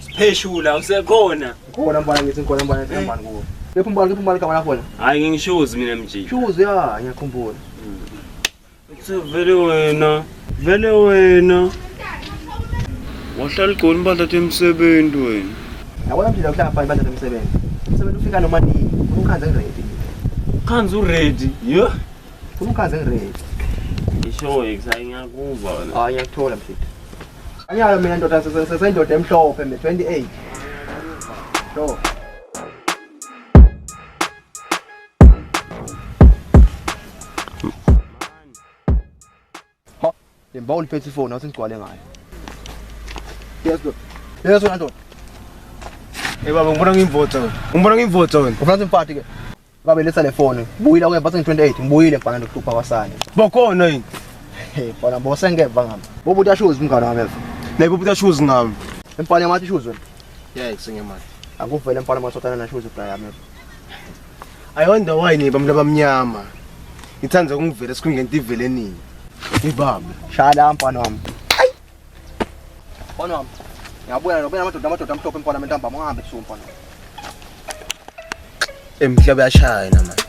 Spheshula usekhona. Khona mbala ngithi ngikona mbala ngihambani kuwo. Kephi mbala igama lakho la? Hayi ngingishozi mina mjiki. Shoes ya ngiyakhumbula. Vele wena. Wahlala igcona impahla emsebenzi wena. Yabona mjila uhlanga phana impahla emsebenzi. Umsebenzi ufika noma nini? Ukhanza ngiready. Ukhanza uready? Yo. Ukhanza ngiready. Isho ekusay ngiyakuva wena. Hayi ngiyakuthola mfethu. Anyalo mina ndoda sesendoda emhlophe me28. So. Ha, lemba uliphethe ifoni awuthi ngigcwale ngayo. Yes go. Yes wena ndoda. Baba ngibona ngimvotsa wena. Ufuna imphathi ke. Babe letha le phone. Buyile ke bhathi 28 ngibuyile bhana nokuhlupha kwasana. Bokhona yini? Hey, bona bose ngeva ngami. Bobu utashoes umngane wami mfethu. Nayibo buta shoes ngami. Empane amathi shoes wena. Yeah, isingemali. Akuvele empane masothana na shoes bra yami. I wonder why ni bamla bamnyama. Ngithanza ukungivela sikungenta ivele nini. Ngibaba. Shala mpane wami. Hayi. Mpane wami. Ngiyabona nobena amadoda amhlophe empane ntamba ngihambe kusuka mpane. Emhlaba yashaya na manje.